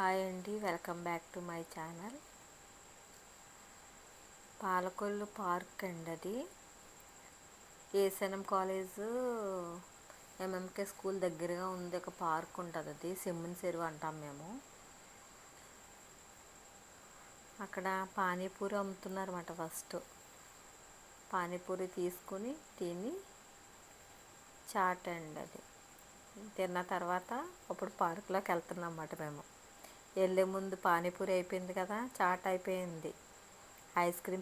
Hi అండి, welcome back to my channel. Palakollu park అండి. అది ఏఎస్ఎన్ఎం కాలేజు ఎంఎంకే స్కూల్ దగ్గరగా ఉంది. ఒక పార్క్ ఉంటుంది, అది సెమ్మిన్ చెరువు అంటాం మేము. అక్కడ పానీపూరి అమ్ముతున్నారన్నమాట. ఫస్ట్ పానీపూరి తీసుకుని తిని చాట్ అండి. అది తిన్న తర్వాత అప్పుడు పార్క్లోకి వెళ్తున్నాం అన్నమాట. మేము వెళ్ళే ముందు పానీపూరి అయిపోయింది కదా, చాట్ అయిపోయింది.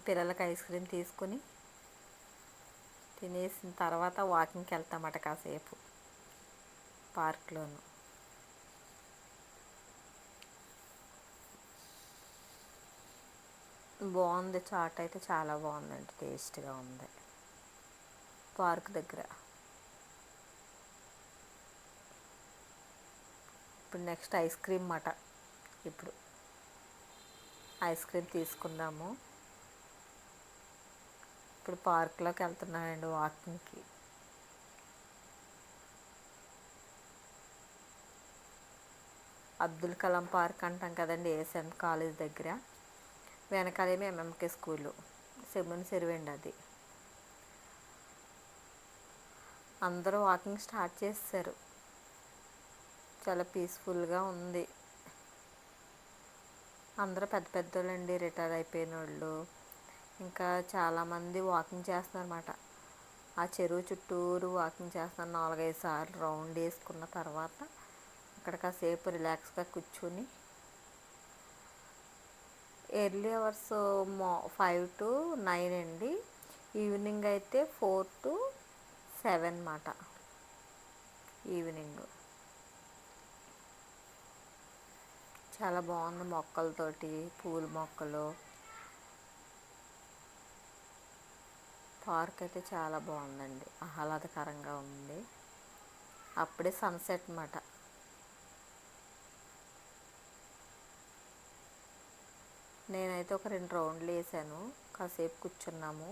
పిల్లలకి ఐస్ క్రీమ్ తీసుకుని తినేసిన తర్వాత వాకింగ్కి వెళ్తామట కాసేపు పార్క్లోను. బాగుంది, చాట్ అయితే చాలా బాగుందండి, టేస్ట్గా ఉంది పార్క్ దగ్గర. ఇప్పుడు నెక్స్ట్ ఐస్ క్రీమ్ మాట. ఇప్పుడు ఐస్ క్రీమ్ తీసుకుందాము. ఇప్పుడు పార్క్లోకి వెళ్తున్నానండి వాకింగ్కి. అబ్దుల్ కలాం పార్క్ అంటాం కదండి, ఏఎస్ఎం కాలేజ్ దగ్గర. వెనకాలేమో ఎంఎంకే స్కూలు, సెమ్మిన్ చెరువు అండి. అది అందరూ వాకింగ్ స్టార్ట్ చేశారు. చాలా పీస్ఫుల్గా ఉంది. అందరూ పెద్ద పెద్దోళ్ళండి, రిటైర్ అయిపోయిన వాళ్ళు. ఇంకా చాలామంది వాకింగ్ చేస్తున్నారన్నమాట. ఆ చెరువు చుట్టూరు వాకింగ్ చేస్తున్నారు. 4-5 సార్లు రౌండ్ వేసుకున్న తర్వాత అక్కడ కాసేపు రిలాక్స్గా కూర్చుని. ఎర్లీ అవర్స్ 5 to 9 అండి. ఈవినింగ్ అయితే 4 to 7 మాట. ఈవినింగ్ చాలా బాగుంది, మొక్కలతోటి, పూల మొక్కలు. పార్క్ అయితే చాలా బాగుందండి, ఆహ్లాదకరంగా ఉంది. అప్పుడే సన్సెట్ అన్నమాట. నేనైతే ఒక 2 రౌండ్లు వేసాను, కాసేపు కూర్చున్నాము.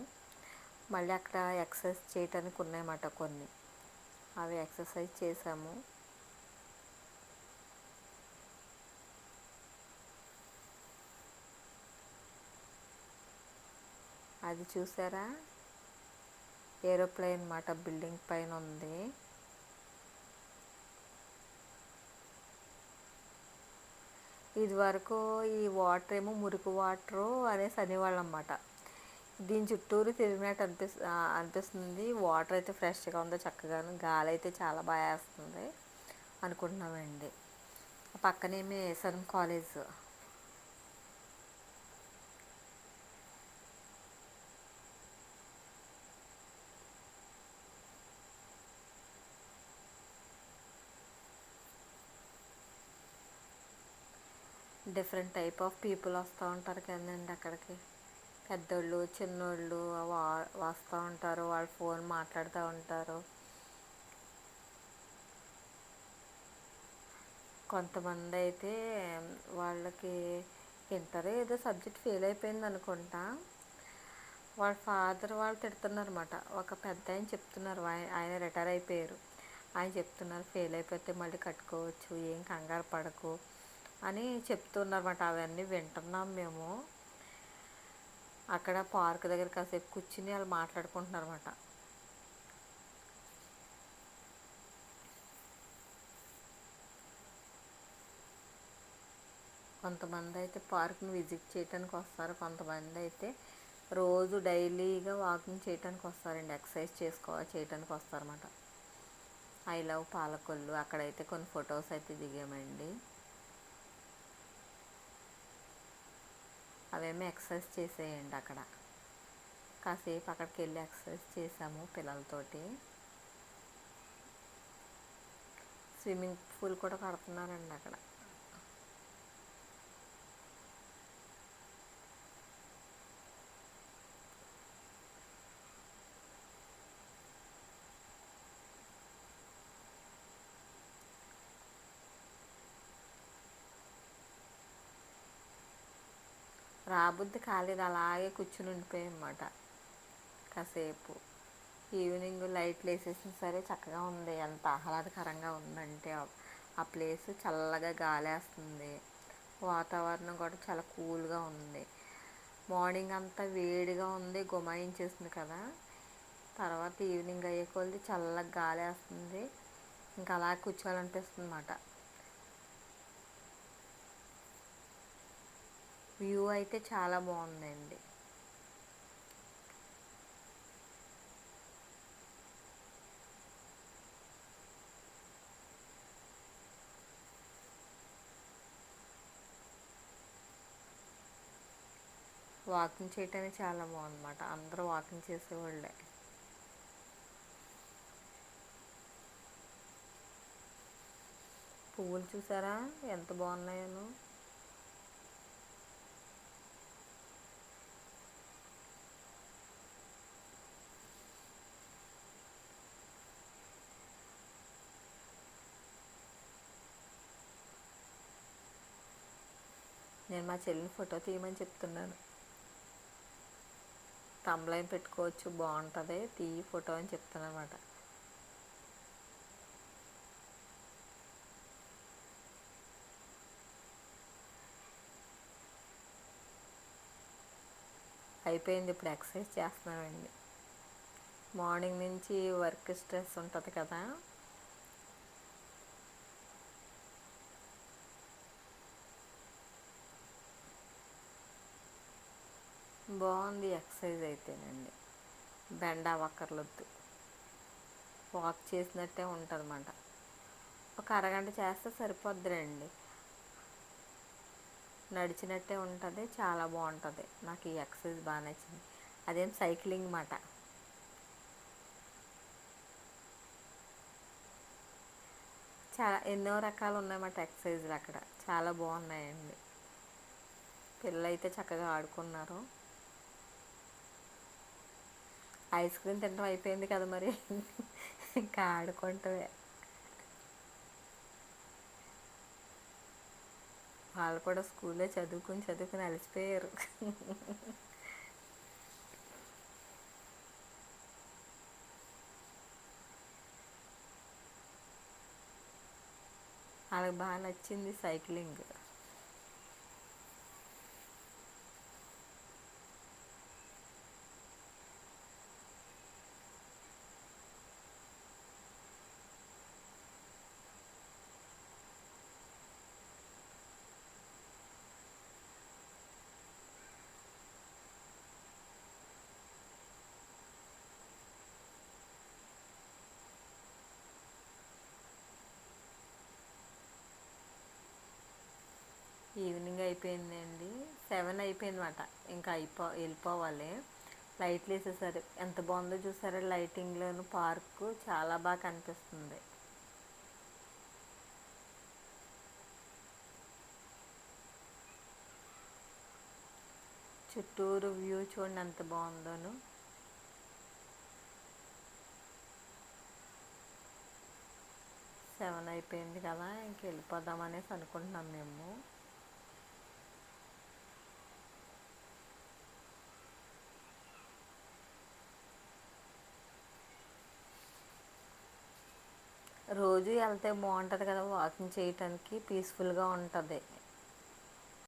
మళ్ళీ అక్కడ ఎక్సర్సైజ్ చేయటానికి ఉన్నాయన్నమాట కొన్ని, అవి ఎక్సర్సైజ్ చేసాము. అది చూసారా, ఏరోప్లేన్ మాట, బిల్డింగ్ పైన ఉంది. ఇది వరకు ఈ వాటర్ ఏమో మురికి వాటరు అనేసి అనేవాళ్ళు అన్నమాట. దీని చుట్టూరు తిరిగినట్టు అనిపిస్తుంది. వాటర్ అయితే ఫ్రెష్గా ఉందో, చక్కగాను గాలి అయితే చాలా బాగా వేస్తుంది అనుకుంటున్నామండి. పక్కనేమో ASNM college. Different type of people వస్తూ ఉంటారు కదండి అక్కడికి. పెద్దోళ్ళు, చిన్నోళ్ళు వస్తూ ఉంటారు, వాళ్ళు ఫోన్ మాట్లాడుతూ ఉంటారు. కొంతమంది అయితే వాళ్ళకి ఇంటర్ ఏదో సబ్జెక్ట్ ఫెయిల్ అయిపోయింది అనుకుంటా. వాళ్ళ ఫాదర్ వాళ్ళు తిడుతున్నారన్నమాట. ఒక పెద్ద ఆయన చెప్తున్నారు, ఆయన రిటైర్ అయిపోయారు. ఆయన చెప్తున్నారు, ఫెయిల్ అయిపోతే మళ్ళీ కట్టుకోవచ్చు, ఏం కంగారు పడకు అని చెప్తున్నారన్నమాట. అవన్నీ వింటున్నాం మేము. అక్కడ పార్క్ దగ్గర కాసేపు కూర్చుని వాళ్ళు మాట్లాడుకుంటున్నారన్నమాట. కొంతమంది అయితే పార్క్ని విజిట్ చేయడానికి వస్తారు, కొంతమంది అయితే రోజు డైలీగా వాకింగ్ చేయడానికి వస్తారండి, ఎక్సర్సైజ్ చేయడానికి వస్తారన్నమాట. I love Palakollu. అక్కడైతే కొన్ని ఫొటోస్ అయితే దిగామండి. అవేమో ఎక్సర్సైజ్ చేసేయండి అక్కడ. కాసేపు అక్కడికి వెళ్ళి ఎక్సర్సైజ్ చేసాము పిల్లలతోటి. స్విమ్మింగ్ పూల్ కూడా కడుతున్నారండి అక్కడ. రాబుద్ది కాలేదు, అలాగే కూర్చుని ఉండిపోయాం అన్నమాట కాసేపు. ఈవినింగ్ లైట్లు వేసేసిన సరే చక్కగా ఉంది, ఎంత ఆహ్లాదకరంగా ఉందంటే ఆ ప్లేస్. చల్లగా గాలి వేస్తుంది, వాతావరణం కూడా చాలా కూల్గా ఉంది. మార్నింగ్ అంతా వేడిగా ఉంది, గుమాయించేసింది కదా. తర్వాత ఈవినింగ్ అయ్యే కొద్ది చల్లగా గాలి వేస్తుంది, ఇంకా అలా కూర్చోవాలనిపిస్తుంది అన్నమాట. వ్యూ అయితే చాలా బాగుందండి. వాకింగ్ చేయటానికి చాలా బాగుందన్నమాట. అందరూ వాకింగ్ చేసేవాళ్ళే. పువ్వులు చూసారా ఎంత బాగున్నాయో. నేను మా చెల్లిని ఫోటో తీయమని చెప్తున్నాను. తమ్లైన్ పెట్టుకోవచ్చు, బాగుంటుంది, తీయి ఫోటో అని చెప్తాను అనమాట. అయిపోయింది, ఇప్పుడు ఎక్సర్సైజ్ చేస్తున్నామండి. మార్నింగ్ నుంచి వర్క్ స్ట్రెస్ ఉంటుంది కదా. బాగుంది ఎక్సర్సైజ్ అయితేనండి. బెండ్ అవ్వక్కర్లొద్దు, వాక్ చేసినట్టే ఉంటుంది అన్నమాట. ఒక అరగంట చేస్తే సరిపోద్దిలేండి. నడిచినట్టే ఉంటుంది, చాలా బాగుంటుంది. నాకు ఈ ఎక్సర్సైజ్ బాగా నచ్చింది. అదేం సైక్లింగ్ మాట. చాలా ఎన్నో రకాలు ఉన్నాయన్నమాట ఎక్సర్సైజ్లు అక్కడ, చాలా బాగున్నాయండి. పిల్లలు అయితే చక్కగా ఆడుకున్నారు. ఐస్ క్రీమ్ తినడం అయిపోయింది కదా మరి. ఇంకా ఆడుకుంటమే. వాళ్ళు కూడా స్కూల్లో చదువుకుని అలసిపోయారు. వాళ్ళకి బాగా నచ్చింది సైక్లింగ్. ఈవినింగ్ అయిపోయిందండి, 7 అయిపోయిందన్నమాట. ఇంకా వెళ్ళిపోవాలి. లైట్లు వేసేసారు, ఎంత బాగుందో చూసారా. లైటింగ్లోను పార్కు చాలా బాగా కనిపిస్తుంది. చుట్టూరు వ్యూ చూడండి ఎంత బాగుందోను. 7 అయిపోయింది కదా, ఇంక వెళ్ళిపోదాం అనేసి అనుకుంటున్నాం మేము. రోజు వెళ్తే బాగుంటుంది కదా, వాకింగ్ చేయటానికి పీస్ఫుల్గా ఉంటుంది.